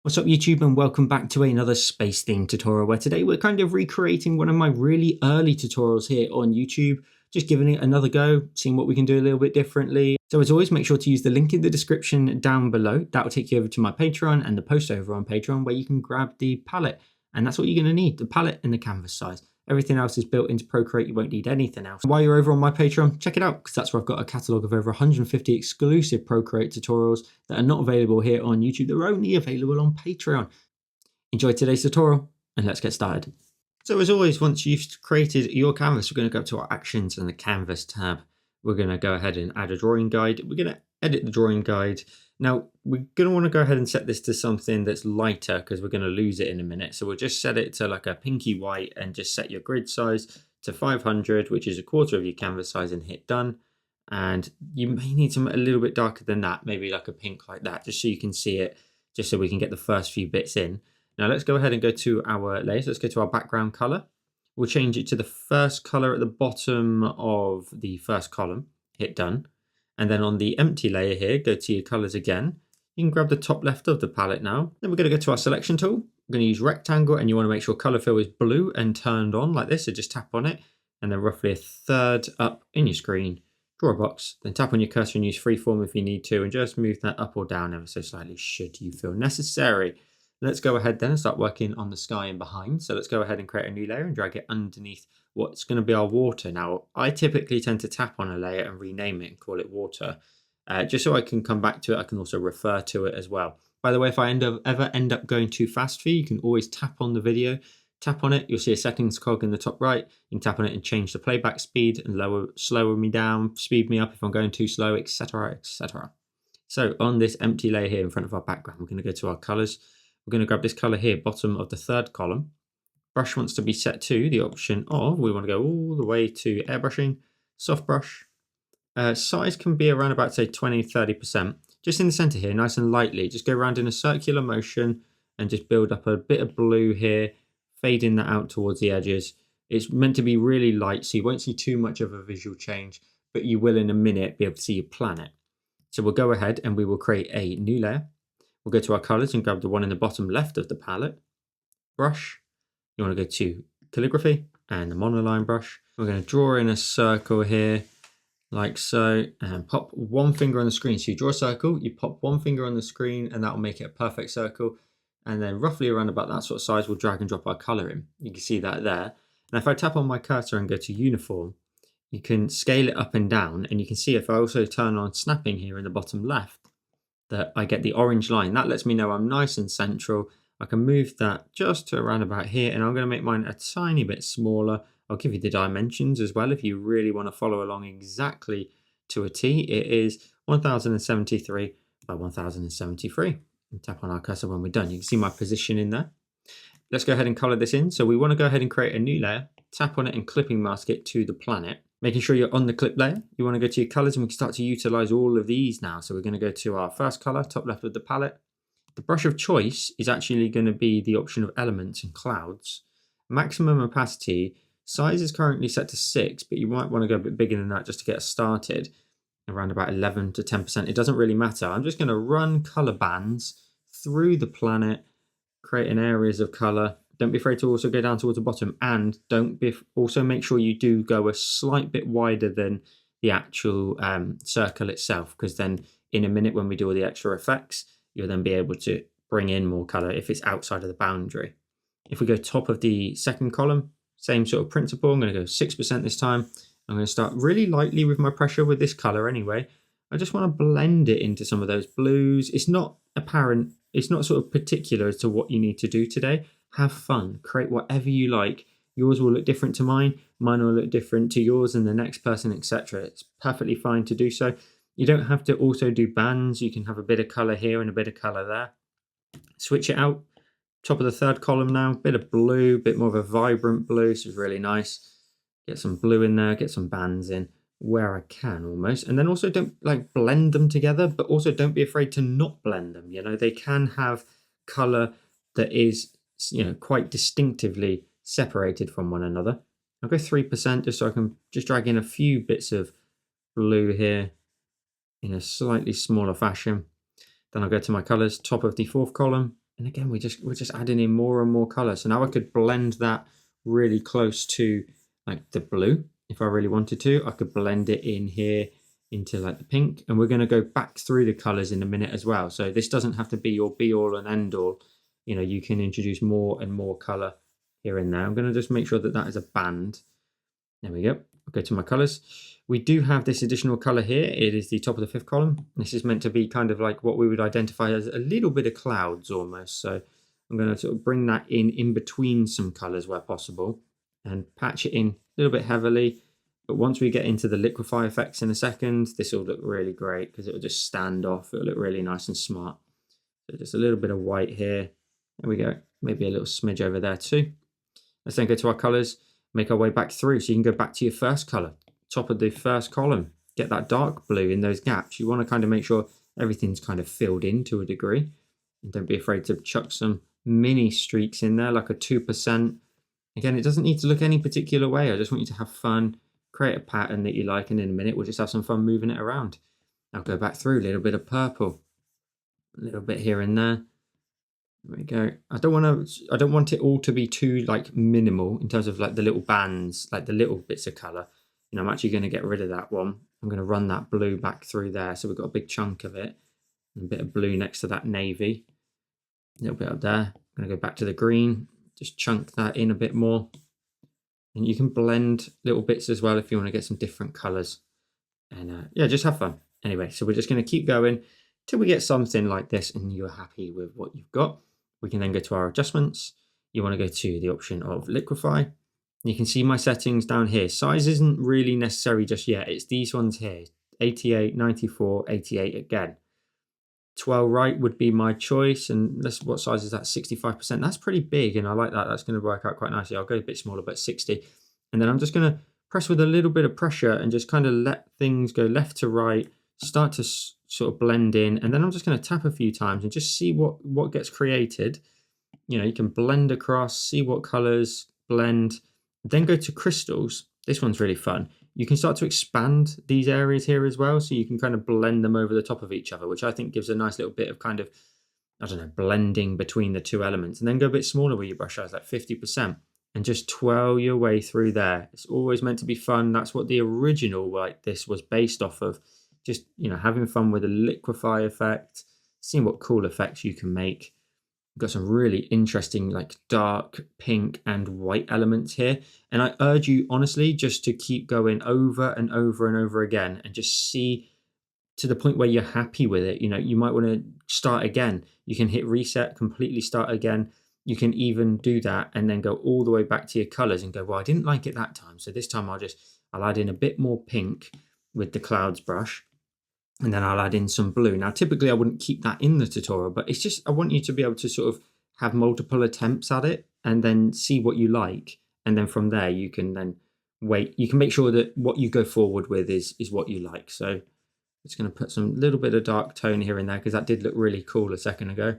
What's up YouTube, and welcome back to another space themed tutorial where today we're kind of recreating one of my really early tutorials here on YouTube, just giving it another go, seeing what we can do a little bit differently. So as always, make sure to use the link in the description down below. That will take you over to my Patreon and the post over on Patreon where you can grab the palette. And that's what you're going to need, the palette and the canvas size. Everything else is built into Procreate, you won't need anything else. While you're over on my Patreon, check it out, because that's where I've got a catalogue of over 150 exclusive Procreate tutorials that are not available here on YouTube. They're only available on Patreon. Enjoy today's tutorial, and let's get started. So as always, once you've created your canvas, we're going to go to our Actions and the Canvas tab. We're going to go ahead and add a drawing guide. We're going to edit the drawing guide. Now, we're going to want to go ahead and set this to something that's lighter because we're going to lose it in a minute. So we'll just set it to like a pinky white and just set your grid size to 500, which is a quarter of your canvas size, and hit done. And you may need some a little bit darker than that, maybe like a pink like that, just so you can see it, just so we can get the first few bits in. Now let's go ahead and go to our layers. Let's go to our background color. We'll change it to the first color at the bottom of the first column, hit done. And then on the empty layer here, go to your colors again. You can grab the top left of the palette now. Then we're going to go to our selection tool. We're going to use rectangle, and you want to make sure color fill is blue and turned on like this. So just tap on it, and then roughly a third up in your screen, draw a box, then tap on your cursor and use freeform if you need to, and just move that up or down ever so slightly should you feel necessary. Let's go ahead then and start working on the sky and behind. So let's go ahead and create a new layer and drag it underneath what's going to be our water. Now, I typically tend to tap on a layer and rename it and call it water, just so I can come back to it. I can also refer to it as well. By the way, if I ever end up going too fast for you, you can always tap on the video, tap on it, you'll see a settings cog in the top right. You can tap on it and change the playback speed and slow me down, speed me up if I'm going too slow, etc, etc. So on this empty layer here in front of our background, we're going to go to our colors. We're going to grab this color here, bottom of the third column. Brush wants to be set to the option of, we want to go all the way to airbrushing, soft brush. Size can be around about, say, 20-30%. Just in the center here, nice and lightly. Just go around in a circular motion and just build up a bit of blue here, fading that out towards the edges. It's meant to be really light, so you won't see too much of a visual change, but you will in a minute be able to see your planet. So we'll go ahead and we will create a new layer. We'll go to our colors and grab the one in the bottom left of the palette. Brush. You want to go to calligraphy and the monoline brush. We're going to draw in a circle here, like so, and pop one finger on the screen. So you draw a circle, you pop one finger on the screen, and that will make it a perfect circle. And then roughly around about that sort of size, we'll drag and drop our color in. You can see that there. And if I tap on my cursor and go to uniform, you can scale it up and down. And you can see if I also turn on snapping here in the bottom left, that I get the orange line. That lets me know I'm nice and central. I can move that just to around about here, and I'm going to make mine a tiny bit smaller. I'll give you the dimensions as well if you really want to follow along exactly to a T. It is 1073 by 1073. And tap on our cursor when we're done. You can see my position in there. Let's go ahead and color this in. So we want to go ahead and create a new layer, tap on it and clipping mask it to the planet. Making sure you're on the clip layer. You want to go to your colors, and we can start to utilize all of these now. So we're going to go to our first color, top left of the palette. The brush of choice is actually going to be the option of elements and clouds. Maximum opacity, size is currently set to 6, but you might want to go a bit bigger than that just to get us started. Around about 11 to 10%. It doesn't really matter. I'm just going to run color bands through the planet, creating areas of color. Don't be afraid to also go down towards the bottom, and also make sure you do go a slight bit wider than the actual circle itself, because then in a minute when we do all the extra effects, you'll then be able to bring in more color if it's outside of the boundary. If we go top of the second column, same sort of principle. I'm going to go 6% this time. I'm going to start really lightly with my pressure with this color anyway. I just want to blend it into some of those blues. It's not apparent. It's not sort of particular as to what you need to do today. Have fun. Create whatever you like. Yours will look different to mine. Mine will look different to yours and the next person, etc. It's perfectly fine to do so. You don't have to also do bands. You can have a bit of color here and a bit of color there. Switch it out. Top of the third column now. Bit of blue, bit more of a vibrant blue. This is really nice. Get some blue in there. Get some bands in where I can almost. And then also don't like blend them together, but also don't be afraid to not blend them. You know, they can have color that is, you know, quite distinctively separated from one another. I'll go 3% just so I can just drag in a few bits of blue here in a slightly smaller fashion. Then I'll go to my colors, top of the fourth column, And again, we're just adding in more and more color. So now I could blend that really close to like the blue. If I really wanted to, I could blend it in here into like the pink. And we're going to go back through the colors in a minute as well. So this doesn't have to be your be all and end all. You know, you can introduce more and more color here and there. I'm going to just make sure that that is a band. There we go. I'll go to my colors. We do have this additional color here. It is the top of the 5th column. This is meant to be kind of like what we would identify as a little bit of clouds almost. So I'm going to sort of bring that in between some colors where possible and patch it in a little bit heavily. But once we get into the liquefy effects in a second, this will look really great because it will just stand off. It'll look really nice and smart. So just a little bit of white here. There we go. Maybe a little smidge over there too. Let's then go to our colors, make our way back through. So you can go back to your first color, top of the first column, get that dark blue in those gaps. You want to kind of make sure everything's kind of filled in to a degree. And don't be afraid to chuck some mini streaks in there, like a 2%. Again, it doesn't need to look any particular way. I just want you to have fun, create a pattern that you like, and in a minute, we'll just have some fun moving it around. I'll go back through, a little bit of purple, a little bit here and there. There we go. I don't want it all to be too like minimal in terms of like the little bands, like the little bits of color. You know, I'm actually going to get rid of that one. I'm going to run that blue back through there. So we've got a big chunk of it. And a bit of blue next to that navy. A little bit up there. I'm going to go back to the green. Just chunk that in a bit more. And you can blend little bits as well if you want to get some different colors. And yeah, just have fun. Anyway, so we're just going to keep going till we get something like this and you're happy with what you've got. We can then go to our adjustments. You want to go to the option of liquefy. You can see my settings down here. Size isn't really necessary just yet. It's these ones here, 88, 94, 88 again. 12 right would be my choice. And what size is that? 65%. That's pretty big and I like that. That's going to work out quite nicely. I'll go a bit smaller, but 60. And then I'm just going to press with a little bit of pressure and just kind of let things go left to right, start to sort of blend in, and then I'm just going to tap a few times and just see what gets created. You know, you can blend across, see what colors blend, then go to crystals. This one's really fun. You can start to expand these areas here as well, so you can kind of blend them over the top of each other, which I think gives a nice little bit of kind of, I don't know, blending between the two elements. And then go a bit smaller with your brush size, like 50%, and just twirl your way through there. It's always meant to be fun. That's what the original like this was based off of. Just, you know, having fun with a liquefy effect, seeing what cool effects you can make. We've got some really interesting like dark pink and white elements here. And I urge you honestly just to keep going over and over and over again and just see to the point where you're happy with it. You know, you might want to start again. You can hit reset, completely start again. You can even do that and then go all the way back to your colors and go, well, I didn't like it that time. So this time I'll add in a bit more pink with the clouds brush. And then I'll add in some blue. Now, typically I wouldn't keep that in the tutorial, but it's just, I want you to be able to sort of have multiple attempts at it and then see what you like. And then from there, you can then you can make sure that what you go forward with is what you like. So I'm just going to put some little bit of dark tone here and there because that did look really cool a second ago.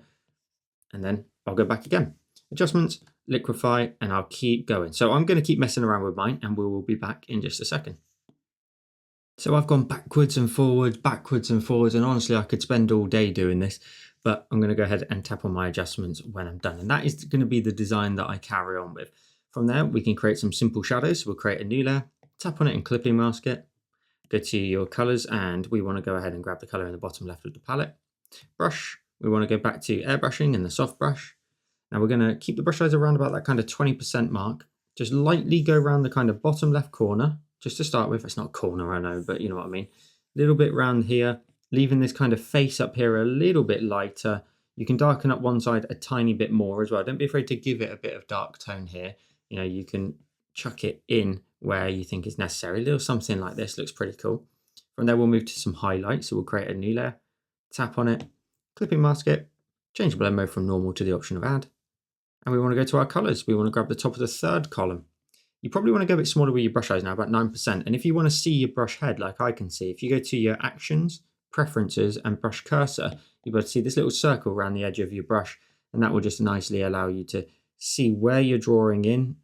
And then I'll go back again. Adjustments, liquefy, and I'll keep going. So I'm going to keep messing around with mine and we will be back in just a second. So I've gone backwards and forwards, and honestly, I could spend all day doing this, but I'm going to go ahead and tap on my adjustments when I'm done. And that is going to be the design that I carry on with. From there, we can create some simple shadows. So we'll create a new layer, tap on it and clipping mask it, go to your colors, and we want to go ahead and grab the color in the bottom left of the palette. Brush, we want to go back to airbrushing and the soft brush. Now we're going to keep the brush size around about that kind of 20% mark. Just lightly go around the kind of bottom left corner. Just to start with, it's not a corner, I know, but you know what I mean. A little bit round here, leaving this kind of face up here a little bit lighter. You can darken up one side a tiny bit more as well. Don't be afraid to give it a bit of dark tone here. You know, you can chuck it in where you think is necessary. A little something like this looks pretty cool. From there, we'll move to some highlights. So we'll create a new layer, tap on it, clipping mask it, change blend mode from normal to the option of add. And we want to go to our colors. We want to grab the top of the 3rd column. You probably want to go a bit smaller with your brush size now, about 9%. And if you want to see your brush head like I can see, if you go to your actions, preferences, and brush cursor, you'll be able to see this little circle around the edge of your brush. And that will just nicely allow you to see where you're drawing in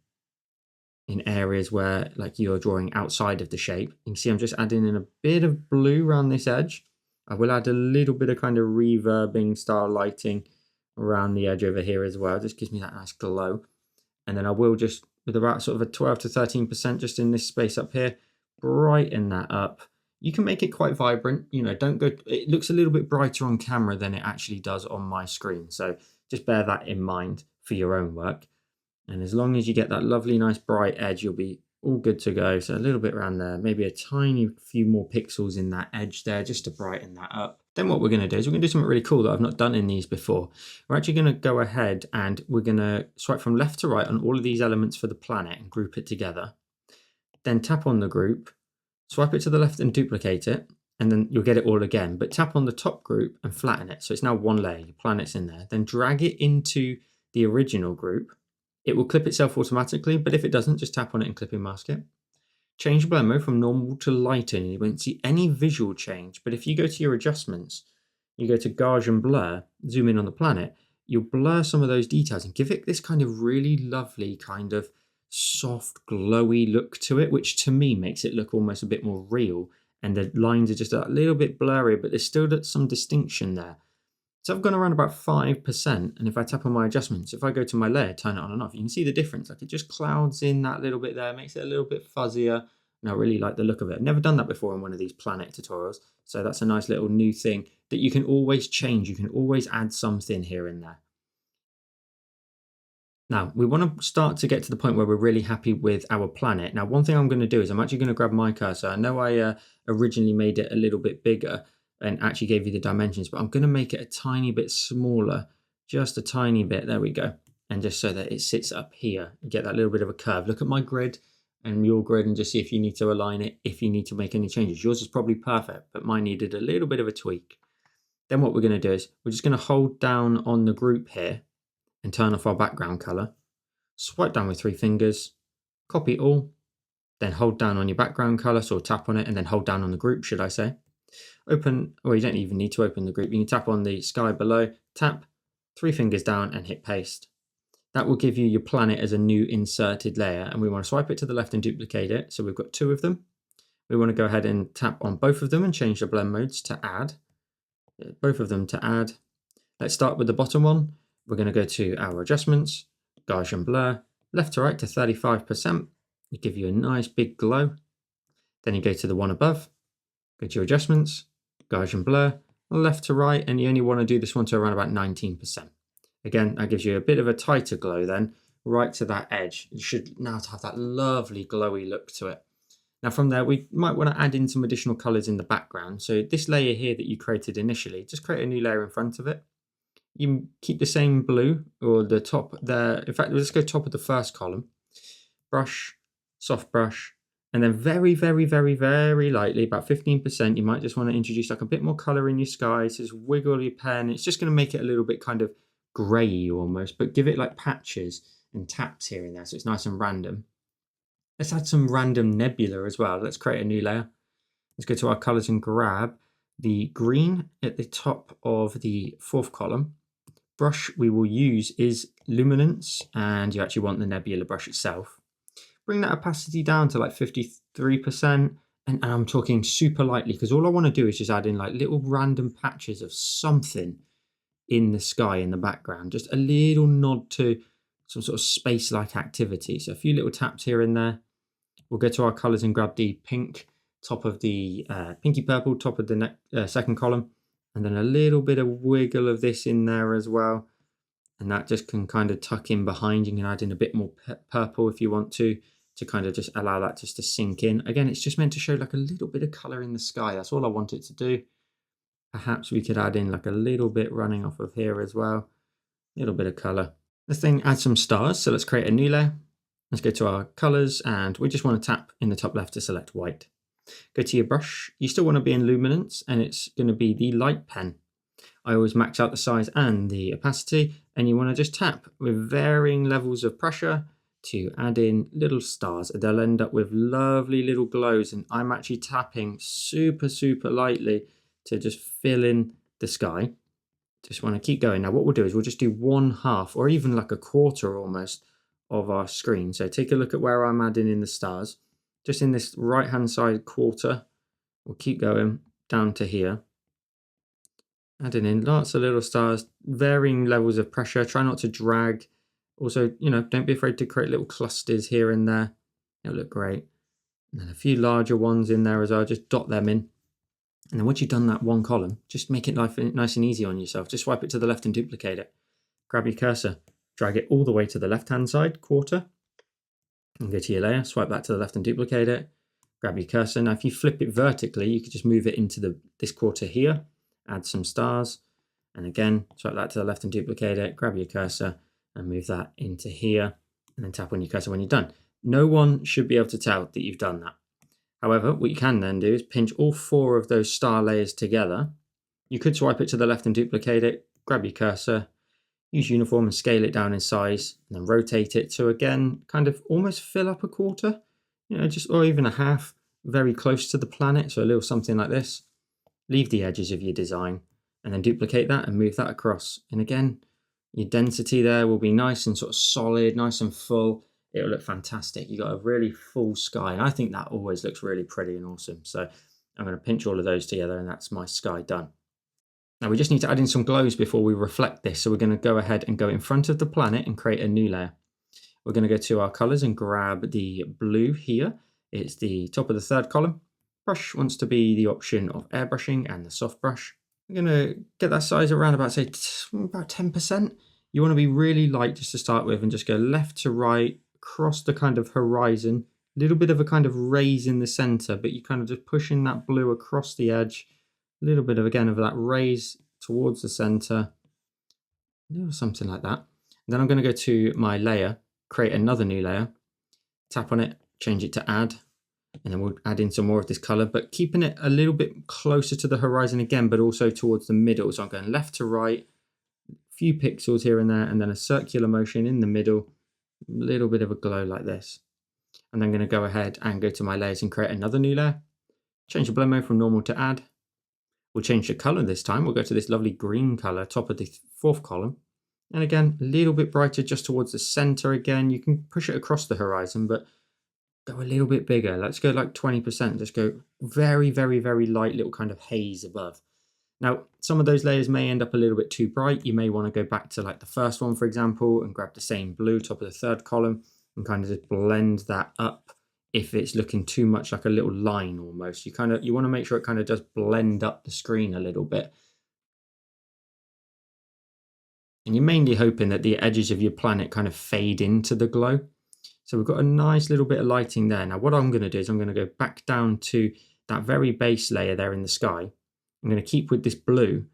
areas where like you're drawing outside of the shape. You can see I'm just adding in a bit of blue around this edge. I will add a little bit of kind of reverbing style lighting around the edge over here as well. Just gives me that nice glow. And then I will just, with about sort of a 12 to 13% just in this space up here, brighten that up. You can make it quite vibrant, you know, don't go, it looks a little bit brighter on camera than it actually does on my screen. So just bear that in mind for your own work. And as long as you get that lovely, nice bright edge, you'll be all good to go. So a little bit around there, maybe a tiny few more pixels in that edge there just to brighten that up. Then what we're going to do is we're going to do something really cool that I've not done in these before. We're actually going to go ahead and we're going to swipe from left to right on all of these elements for the planet and group it together. Then tap on the group, swipe it to the left and duplicate it, and then you'll get it all again. But tap on the top group and flatten it. So it's now one layer, your planet's in there. Then drag it into the original group. It will clip itself automatically, but if it doesn't, just tap on it and clipping mask it. Change blur mode from normal to lighten, and you won't see any visual change. But if you go to your adjustments, you go to Gaussian blur, zoom in on the planet, you'll blur some of those details and give it this kind of really lovely kind of soft, glowy look to it, which to me makes it look almost a bit more real. And the lines are just a little bit blurry, but there's still some distinction there. So I've gone around about 5%, and if I tap on my adjustments, if I go to my layer, turn it on and off, you can see the difference. Like it just clouds in that little bit there, makes it a little bit fuzzier, and I really like the look of it. I've never done that before in one of these planet tutorials, so that's a nice little new thing that you can always change. You can always add something here and there. Now, we want to start to get to the point where we're really happy with our planet. Now, one thing I'm going to do is I'm actually going to grab my cursor. I know I originally made it a little bit bigger and actually gave you the dimensions, but I'm going to make it a tiny bit smaller, just a tiny bit. There we go. And just so that it sits up here, you get that little bit of a curve. Look at my grid and your grid and just see if you need to align it, if you need to make any changes. Yours is probably perfect, but mine needed a little bit of a tweak. Then what we're going to do is we're just going to hold down on the group here and turn off our background color. Swipe down with 3 fingers, copy all, then hold down on your background color, so tap on it and then hold down on the group, should I say. Open, well, you don't even need to open the group. You can tap on the sky below, tap, 3 fingers down and hit paste. That will give you your planet as a new inserted layer, and we want to swipe it to the left and duplicate it. So we've got 2 of them. We want to go ahead and tap on both of them and change the blend modes to add. Both of them to add. Let's start with the bottom one. We're going to go to our adjustments, Gaussian blur, left to right to 35%. It give you a nice big glow. Then you go to the one above, go to your adjustments, Gaussian blur, left to right, and you only want to do this one to around about 19%. Again, that gives you a bit of a tighter glow then, right to that edge. You should now have that lovely glowy look to it. Now from there, we might want to add in some additional colors in the background. So this layer here that you created initially, just create a new layer in front of it. You keep the same blue or the top there. In fact, let's go top of the first column. Brush, soft brush, and then very, very, very, very lightly, about 15%, you might just want to introduce like a bit more color in your sky. So just wiggle your pen. It's just going to make it a little bit kind of grey almost, but give it like patches and taps here and there. So it's nice and random. Let's add some random nebula as well. Let's create a new layer. Let's go to our colors and grab the green at the top of the 4th column. Brush we will use is luminance, and you actually want the nebula brush itself. Bring that opacity down to like 53%, and I'm talking super lightly because all I want to do is just add in like little random patches of something in the sky in the background, just a little nod to some sort of space-like activity. So a few little taps here and there. We'll go to our colors and grab the pink top of the pinky purple top of the 2nd column, and then a little bit of wiggle of this in there as well, and that just can kind of tuck in behind. You can add in a bit more purple if you want to kind of just allow that just to sink in. Again, it's just meant to show like a little bit of color in the sky. That's all I want it to do. Perhaps we could add in like a little bit running off of here as well, a little bit of color. Let's then add some stars. So let's create a new layer. Let's go to our colors, and we just want to tap in the top left to select white. Go to your brush. You still want to be in luminance, and it's going to be the light pen. I always max out the size and the opacity, and you want to just tap with varying levels of pressure to add in little stars. They'll end up with lovely little glows, and I'm actually tapping super, super lightly to just fill in the sky. Just want to keep going. Now what we'll do is we'll just do 1/2 or even like a quarter almost of our screen. So take a look at where I'm adding in the stars. Just in this right hand side quarter, we'll keep going down to here. Adding in lots of little stars, varying levels of pressure. Try not to drag. Also, you know, don't be afraid to create little clusters here and there. It'll look great. And then a few larger ones in there as well. Just dot them in. And then once you've done that one column, just make it nice and easy on yourself. Just swipe it to the left and duplicate it. Grab your cursor, drag it all the way to the left-hand side, quarter, and go to your layer, swipe that to the left and duplicate it. Grab your cursor. Now, if you flip it vertically, you could just move it into this quarter here, add some stars, and again, swipe that to the left and duplicate it. Grab your cursor and move that into here, and then tap on your cursor when you're done. No one should be able to tell that you've done that. However, what you can then do is pinch all 4 of those star layers together. You could swipe it to the left and duplicate it, grab your cursor, use uniform and scale it down in size, and then rotate it to, again, kind of almost fill up a quarter, you know, just, or even a half, very close to the planet, so a little something like this. Leave the edges of your design, and then duplicate that and move that across. And again, your density there will be nice and sort of solid, nice and full. It'll look fantastic. You've got a really full sky, and I think that always looks really pretty and awesome. So I'm going to pinch all of those together, and that's my sky done. Now we just need to add in some glows before we reflect this. So we're going to go ahead and go in front of the planet and create a new layer. We're going to go to our colors and grab the blue here. It's the top of the 3rd column. Brush wants to be the option of airbrushing and the soft brush. I'm going to get that size around about, say, about 10%. You want to be really light just to start with, and just go left to right, across the kind of horizon, a little bit of a kind of raise in the center, but you kind of just pushing that blue across the edge, a little bit of, again, of that raise towards the center, something like that. And then I'm going to go to my layer, create another new layer, tap on it, change it to add, and then we'll add in some more of this color, but keeping it a little bit closer to the horizon again, but also towards the middle. So I'm going left to right, a few pixels here and there, and then a circular motion in the middle, a little bit of a glow like this. And then I'm going to go ahead and go to my layers and create another new layer. Change the blend mode from normal to add. We'll change the color this time. We'll go to this lovely green color, top of the 4th column. And again, a little bit brighter just towards the center again. You can push it across the horizon, but go a little bit bigger. Let's go like 20%. Just go very, very, very light little kind of haze above. Now, some of those layers may end up a little bit too bright. You may want to go back to like the first one, for example, and grab the same blue top of the 3rd column and kind of just blend that up. If it's looking too much like a little line almost, you want to make sure it kind of does blend up the screen a little bit. And you're mainly hoping that the edges of your planet kind of fade into the glow. So we've got a nice little bit of lighting there. Now what I'm going to do is I'm going to go back down to that very base layer there in the sky. I'm going to keep with this blue,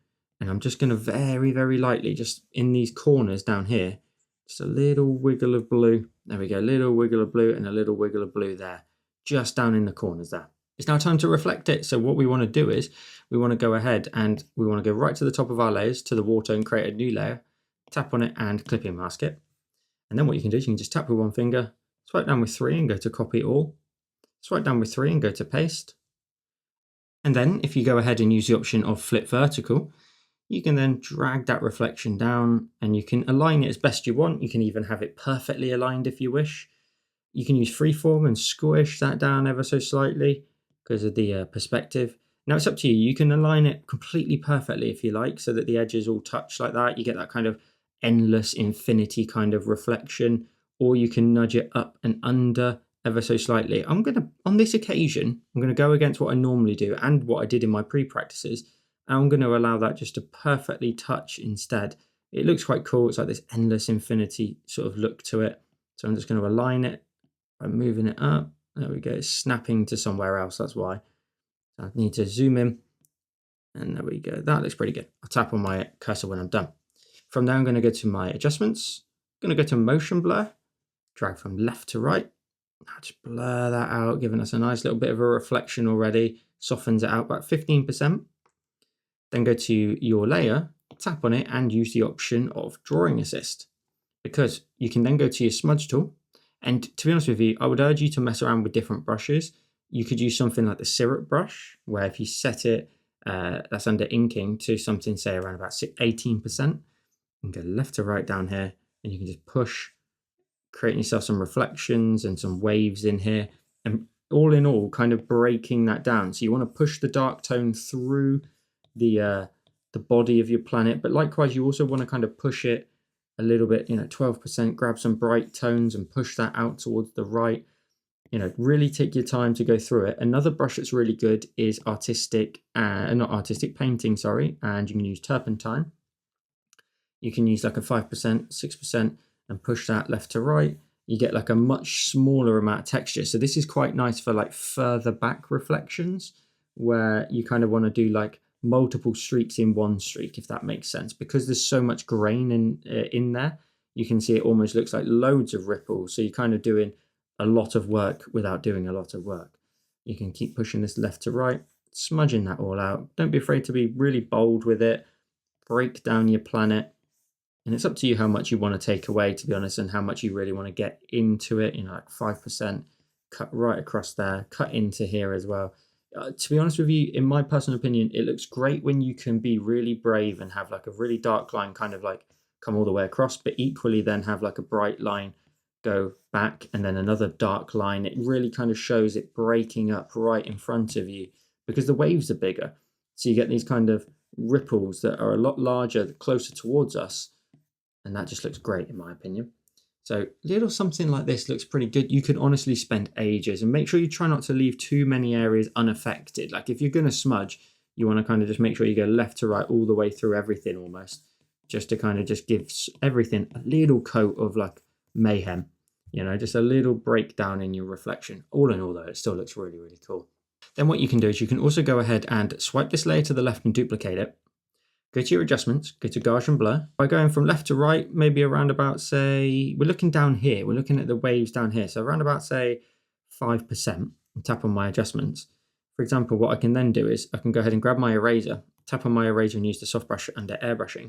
and I'm just going to very, very lightly, just in these corners down here, just a little wiggle of blue. There we go, little wiggle of blue and a little wiggle of blue there, just down in the corners there. It's now time to reflect it. So what we want to do is we want to go ahead and we want to go right to the top of our layers, to the water, and create a new layer, tap on it and clipping mask it. And then what you can do is you can just tap with one finger, swipe down with 3 and go to copy all, swipe down with 3 and go to paste. And then if you go ahead and use the option of flip vertical, you can then drag that reflection down and you can align it as best you want. You can even have it perfectly aligned if you wish. You can use freeform and squish that down ever so slightly because of the perspective. Now it's up to you. You can align it completely perfectly if you like, so that the edges all touch like that. You get that kind of endless infinity kind of reflection, or you can nudge it up and under ever so slightly. On this occasion, I'm going to go against what I normally do and what I did in my pre-practices. I'm going to allow that just to perfectly touch instead. It looks quite cool. It's like this endless infinity sort of look to it. So I'm just going to align it by moving it up. There we go. It's snapping to somewhere else. That's why. So I need to zoom in. And there we go. That looks pretty good. I'll tap on my cursor when I'm done. From there, I'm going to go to my adjustments. I'm going to go to motion blur. Drag from left to right. I'll just blur that out, giving us a nice little bit of a reflection already. Softens it out about 15%. Then go to your layer, tap on it, and use the option of drawing assist, because you can then go to your smudge tool. And to be honest with you, I would urge you to mess around with different brushes. You could use something like the syrup brush, where if you set it, that's under inking, to something, say around about 18%, and go left to right down here, and you can just push, creating yourself some reflections and some waves in here. And all in all, kind of breaking that down. So you want to push the dark tone through the the body of your planet. But likewise, you also want to kind of push it a little bit, 12%, grab some bright tones and push that out towards the right. Really take your time to go through it. Another brush that's really good is not artistic painting, sorry, and you can use turpentine. You can use like a 5%, 6% and push that left to right. You get like a much smaller amount of texture. So this is quite nice for like further back reflections where you kind of want to do like multiple streaks in one streak, if that makes sense. Because there's so much grain in there, you can see it almost looks like loads of ripples. So you're kind of doing a lot of work without doing a lot of work. You can keep pushing this left to right, smudging that all out. Don't be afraid to be really bold with it. Break down your planet. And it's up to you how much you want to take away, to be honest, and how much you really want to get into it. Like 5%, cut right across there, cut into here as well. To be honest with you, in my personal opinion, it looks great when you can be really brave and have like a really dark line kind of like come all the way across, but equally then have like a bright line go back and then another dark line. It really kind of shows it breaking up right in front of you because the waves are bigger. So you get these kind of ripples that are a lot larger, closer towards us. And that just looks great in my opinion. So little something like this looks pretty good. You could honestly spend ages, and make sure you try not to leave too many areas unaffected. Like if you're going to smudge, you want to kind of just make sure you go left to right all the way through everything almost, just to kind of just give everything a little coat of like mayhem, just a little breakdown in your reflection. All in all though, it still looks really, really cool. Then what you can do is you can also go ahead and swipe this layer to the left and duplicate it. Go to your adjustments, go to Gaussian blur. By going from left to right, maybe around about, say, we're looking down here, we're looking at the waves down here. So around about, say, 5%, and tap on my adjustments. For example, what I can then do is I can go ahead and grab my eraser, tap on my eraser and use the soft brush under airbrushing.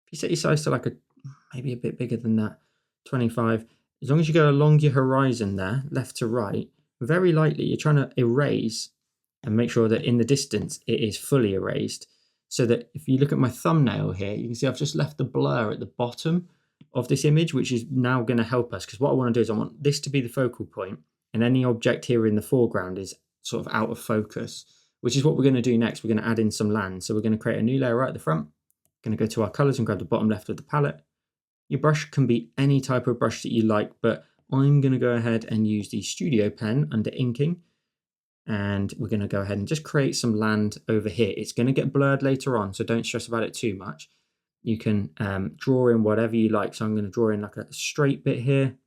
If you set your size to like maybe a bit bigger than that, 25, as long as you go along your horizon there, left to right, very lightly, you're trying to erase and make sure that in the distance it is fully erased. So that if you look at my thumbnail here, you can see I've just left the blur at the bottom of this image, which is now going to help us. Because what I want to do is I want this to be the focal point, and any object here in the foreground is sort of out of focus, which is what we're going to do next. We're going to add in some land. So we're going to create a new layer right at the front. Going to go to our colors and grab the bottom left of the palette. Your brush can be any type of brush that you like, but I'm going to go ahead and use the Studio Pen under inking. And we're going to go ahead and just create some land over here. It's going to get blurred later on, so don't stress about it too much. You can draw in whatever you like. So I'm going to draw in like a straight bit here.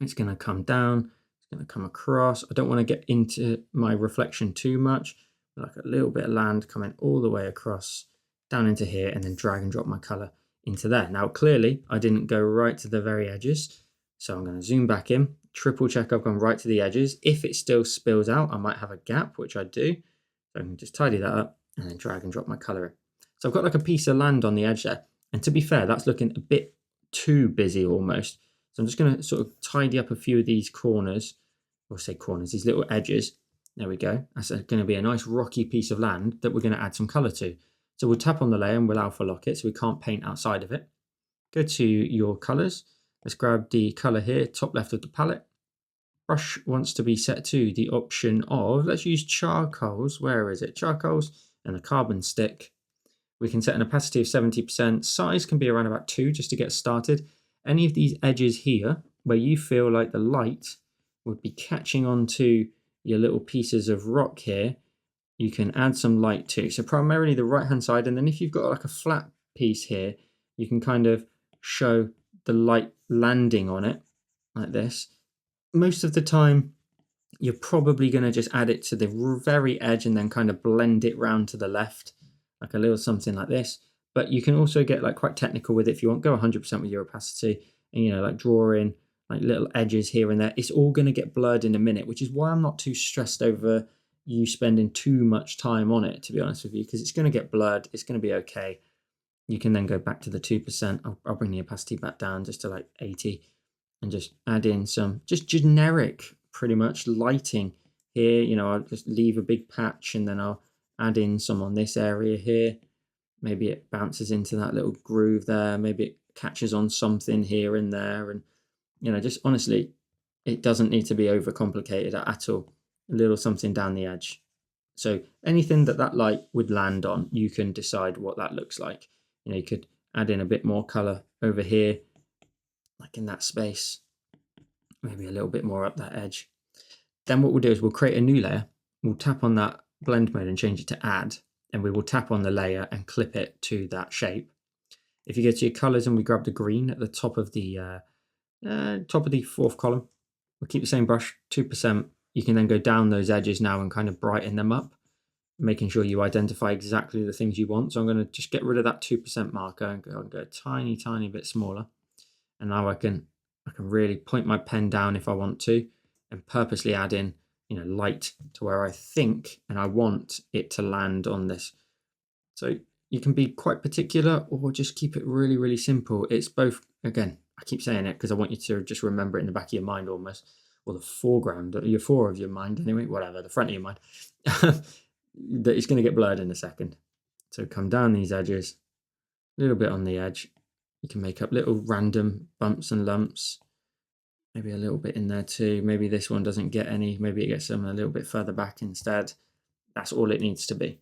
It's going to come down. It's going to come across. I don't want to get into my reflection too much. Like a little bit of land coming all the way across, down into here, and then drag and drop my color into there. Now, clearly, I didn't go right to the very edges. So I'm going to zoom back in. Triple check I've gone right to the edges. If it still spills out, I might have a gap, which I do. So I can just tidy that up and then drag and drop my color in. So I've got like a piece of land on the edge there. And to be fair, that's looking a bit too busy almost. So I'm just going to sort of tidy up a few of these corners, or say corners, these little edges. There we go. That's going to be a nice rocky piece of land that we're going to add some color to. So we'll tap on the layer and we'll alpha lock it so we can't paint outside of it. Go to your colors. Let's grab the color here, top left of the palette. Brush wants to be set to the option of, let's use charcoals. Where is it? Charcoals and the carbon stick. We can set an opacity of 70%. Size can be around about 2 just to get started. Any of these edges here where you feel like the light would be catching onto your little pieces of rock here, you can add some light to. So primarily the right hand side, and then if you've got like a flat piece here, you can kind of show the light landing on it like this. Most of the time you're probably going to just add it to the very edge and then kind of blend it round to the left, like a little something like this. But you can also get like quite technical with it if you want. Go 100% with your opacity and like draw in like little edges here and there. It's all going to get blurred in a minute, which is why I'm not too stressed over you spending too much time on it, to be honest with you, because it's going to get blurred. It's going to be okay. You can then go back to the 2%. I'll bring the opacity back down just to like 80 and just add in some just generic, pretty much lighting here. I'll just leave a big patch and then I'll add in some on this area here. Maybe it bounces into that little groove there. Maybe it catches on something here and there. And, just honestly, it doesn't need to be overcomplicated at all. A little something down the edge. So anything that light would land on, you can decide what that looks like. You know, you could add in a bit more color over here, like in that space, maybe a little bit more up that edge. Then what we'll do is we'll create a new layer. We'll tap on that blend mode and change it to add, and we will tap on the layer and clip it to that shape. If you go to your colors and we grab the green at the top of the fourth column, we'll keep the same brush, 2%. You can then go down those edges now and kind of brighten them up, making sure you identify exactly the things you want. So I'm going to just get rid of that 2% marker and go a tiny bit smaller. And now I can really point my pen down if I want to, and purposely add in, you know, light to where I think and I want it to land on this. So you can be quite particular or just keep it really simple. It's both, again, I keep saying it because I want you to just remember it in the back of your mind almost, or the foreground, your fore of your mind anyway, whatever, the front of your mind. That it's going to get blurred in a second. So come down these edges, a little bit on the edge. You can make up little random bumps and lumps. Maybe a little bit in there too. Maybe this one doesn't get any. Maybe it gets some a little bit further back instead. That's all it needs to be.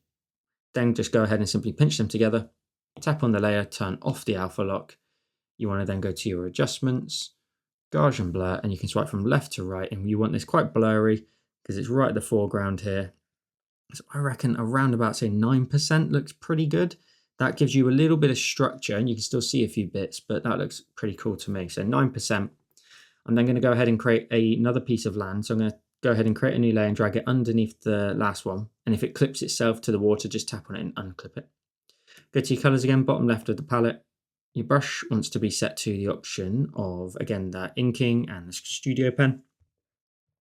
Then just go ahead and simply pinch them together. Tap on the layer, turn off the alpha lock. You want to then go to your adjustments, Gaussian blur, and you can swipe from left to right. And you want this quite blurry because it's right at the foreground here. So I reckon around about, say, 9% looks pretty good. That gives you a little bit of structure and you can still see a few bits, but that looks pretty cool to me. So 9%. I'm then going to go ahead and create another piece of land. So I'm going to go ahead and create a new layer and drag it underneath the last one. And if it clips itself to the water, just tap on it and unclip it. Go to your colors again, bottom left of the palette. Your brush wants to be set to the option of, again, that inking and the studio pen.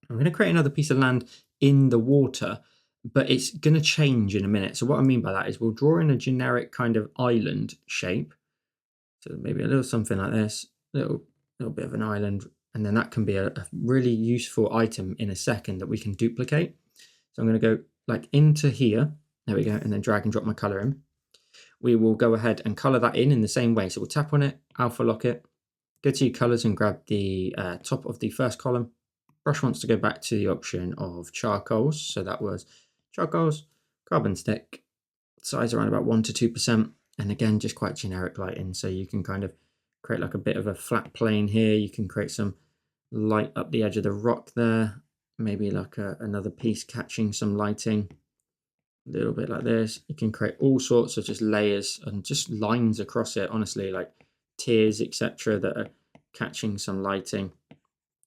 I'm going to create another piece of land in the water, but it's going to change in a minute. So what I mean by that is we'll draw in a generic kind of island shape. So maybe a little something like this, little bit of an island. And then that can be a really useful item in a second that we can duplicate. So I'm going to go like into here. There we go. And then drag and drop my color in. We will go ahead and color that in the same way. So we'll tap on it, alpha lock it, go to your colors and grab the top of the first column. Brush wants to go back to the option of charcoals. So that was charcoals, carbon stick, size around about 1 to 2%. And again, just quite generic lighting. So you can kind of create like a bit of a flat plane here. You can create some light up the edge of the rock there. Maybe like another piece catching some lighting. A little bit like this. You can create all sorts of just layers and just lines across it, honestly, like tiers, etc., that are catching some lighting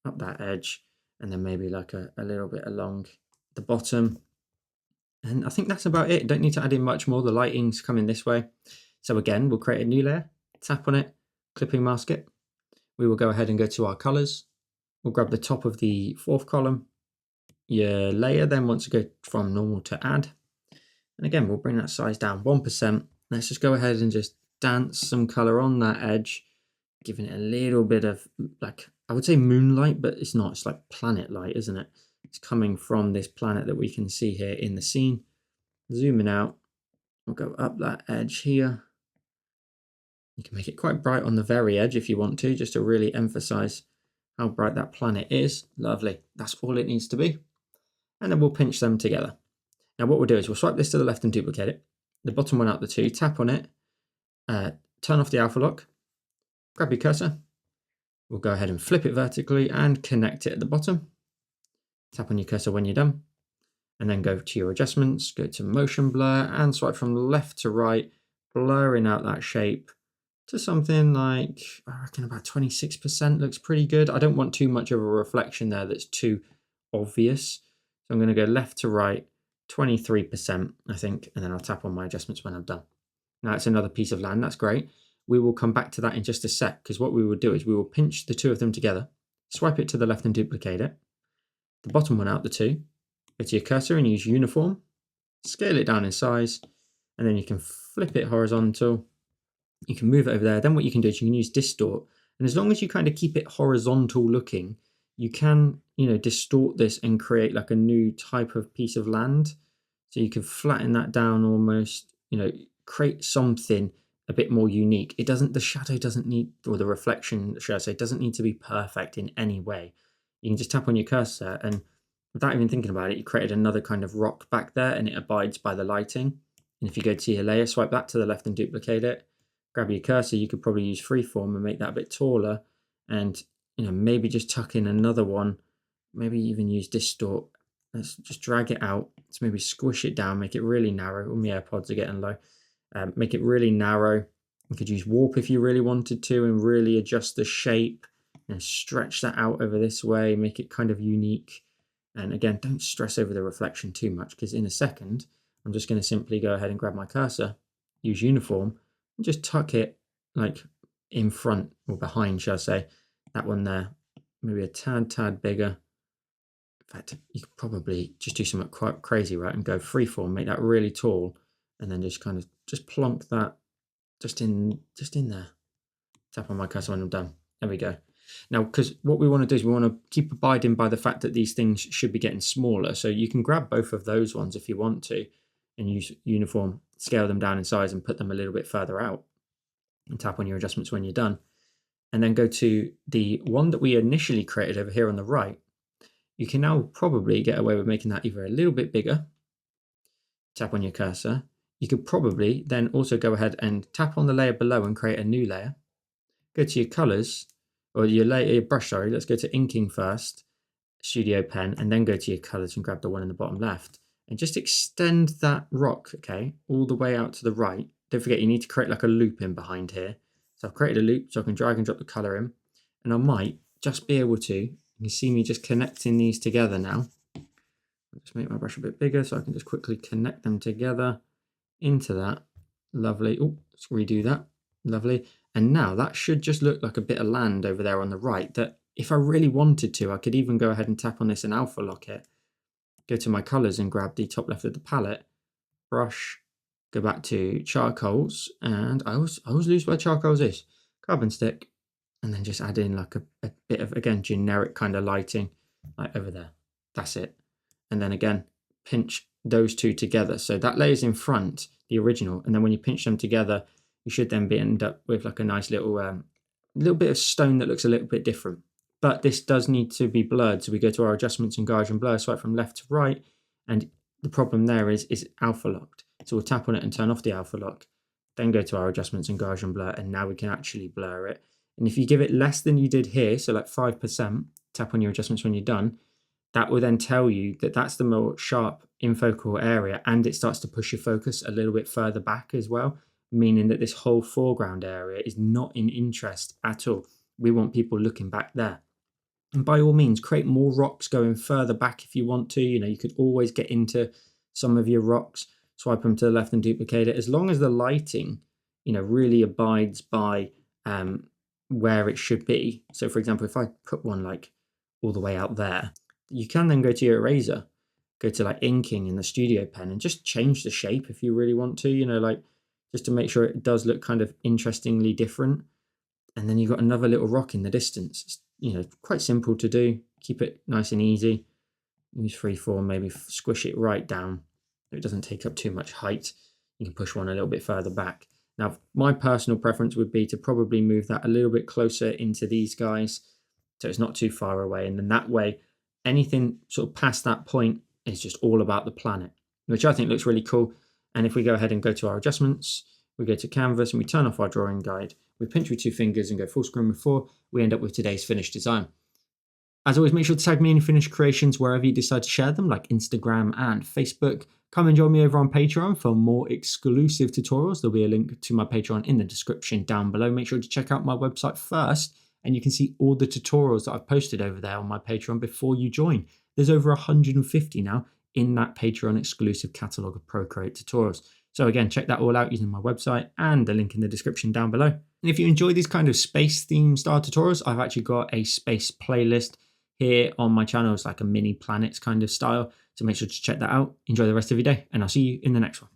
up that edge. And then maybe like a little bit along the bottom. And I think that's about it. Don't need to add in much more. The lighting's coming this way. So again, we'll create a new layer, tap on it, clipping mask it. We will go ahead and go to our colors. We'll grab the top of the fourth column. Your layer then wants to go from normal to add. And again, we'll bring that size down 1%. Let's just go ahead and just dance some color on that edge, giving it a little bit of, like, I would say moonlight, but it's not. It's like planet light, isn't it? It's coming from this planet that we can see here in the scene. Zooming out, we'll go up that edge here. You can make it quite bright on the very edge if you want to, just to really emphasize how bright that planet is. Lovely. That's all it needs to be. And then we'll pinch them together. Now what we'll do is we'll swipe this to the left and duplicate it. The bottom one out the two, tap on it, turn off the alpha lock, grab your cursor. We'll go ahead and flip it vertically and connect it at the bottom. Tap on your cursor when you're done. And then go to your adjustments, go to motion blur and swipe from left to right, blurring out that shape to something like, I reckon about 26% looks pretty good. I don't want too much of a reflection there that's too obvious. So I'm going to go left to right, 23%, I think, and then I'll tap on my adjustments when I'm done. Now it's another piece of land, that's great. We will come back to that in just a sec, because what we will do is we will pinch the two of them together, swipe it to the left and duplicate it. The bottom one out the two, go to your cursor and use uniform, scale it down in size, and then you can flip it horizontal. You can move it over there. Then what you can do is you can use distort. And as long as you kind of keep it horizontal looking, you can, distort this and create like a new type of piece of land. So you can flatten that down almost, create something a bit more unique. The shadow doesn't need, or the reflection, should I say, doesn't need to be perfect in any way. You can just tap on your cursor and without even thinking about it, you created another kind of rock back there and it abides by the lighting. And if you go to your layer, swipe that to the left and duplicate it, grab your cursor, you could probably use freeform and make that a bit taller, and maybe just tuck in another one, maybe even use distort. Let's just drag it out. Let's maybe squish it down, make it really narrow. Oh, my AirPods are getting low. Make it really narrow. You could use warp if you really wanted to and really adjust the shape. Stretch that out over this way, make it kind of unique. And again, don't stress over the reflection too much, because in a second, I'm just going to simply go ahead and grab my cursor, use uniform, and just tuck it like in front or behind, shall I say. That one there, maybe a tad bigger. In fact, you could probably just do something quite crazy, right? And go freeform, make that really tall, and then just kind of just plonk that just in there. Tap on my cursor when I'm done. There we go. Now, because what we want to do is we want to keep abiding by the fact that these things should be getting smaller. So you can grab both of those ones if you want to and use uniform, scale them down in size and put them a little bit further out, and tap on your adjustments when you're done. And then go to the one that we initially created over here on the right. You can now probably get away with making that either a little bit bigger, tap on your cursor. You could probably then also go ahead and tap on the layer below and create a new layer. Go to your colors, or your brush, sorry. Let's go to inking first, studio pen, and then go to your colors and grab the one in the bottom left. And just extend that rock, okay, all the way out to the right. Don't forget, you need to create like a loop in behind here. So I've created a loop so I can drag and drop the color in. And I might just be able to, you can see me just connecting these together now. I'll just make my brush a bit bigger so I can just quickly connect them together into that. Lovely. Oh, let's redo that. Lovely. And now that should just look like a bit of land over there on the right that if I really wanted to, I could even go ahead and tap on this and alpha lock it. Go to my colors and grab the top left of the palette, brush, go back to charcoals, and I always lose where charcoals is. Carbon stick, and then just add in like a bit of, again, generic kind of lighting, like over there. That's it. And then again, pinch those two together. So that layer's in front, the original, and then when you pinch them together, you should then end up with like a nice little bit of stone that looks a little bit different. But this does need to be blurred. So we go to our adjustments and gauge and blur, swipe from left to right. And the problem there is alpha locked. So we'll tap on it and turn off the alpha lock, then go to our adjustments and gauge and blur, and now we can actually blur it. And if you give it less than you did here, so like 5%, tap on your adjustments when you're done, that will then tell you that that's the more sharp in focal area, and it starts to push your focus a little bit further back as well, meaning that this whole foreground area is not in interest at all. We want people looking back there. And by all means, create more rocks going further back if you want to. You could always get into some of your rocks, swipe them to the left and duplicate it. As long as the lighting, really abides by where it should be. So for example, if I put one like all the way out there, you can then go to your eraser, go to like inking in the studio pen and just change the shape if you really want to, just to make sure it does look kind of interestingly different. And then you've got another little rock in the distance. It's, quite simple to do. Keep it nice and easy. Use freeform, maybe squish it right down so it doesn't take up too much height. You can push one a little bit further back. Now, my personal preference would be to probably move that a little bit closer into these guys so it's not too far away. And then that way, anything sort of past that point is just all about the planet, which I think looks really cool. And if we go ahead and go to our adjustments, we go to canvas and we turn off our drawing guide, we pinch with 2 fingers and go full screen with 4, we end up with today's finished design. As always, make sure to tag me in your finished creations wherever you decide to share them, like Instagram and Facebook. Come and join me over on Patreon for more exclusive tutorials. There'll be a link to my Patreon in the description down below. Make sure to check out my website first, and you can see all the tutorials that I've posted over there on my Patreon before you join. There's over 150 now in that Patreon exclusive catalogue of Procreate tutorials. So again, check that all out using my website and the link in the description down below. And if you enjoy these kind of space themed style tutorials, I've actually got a space playlist here on my channel. It's like a mini planets kind of style. So make sure to check that out. Enjoy the rest of your day, and I'll see you in the next one.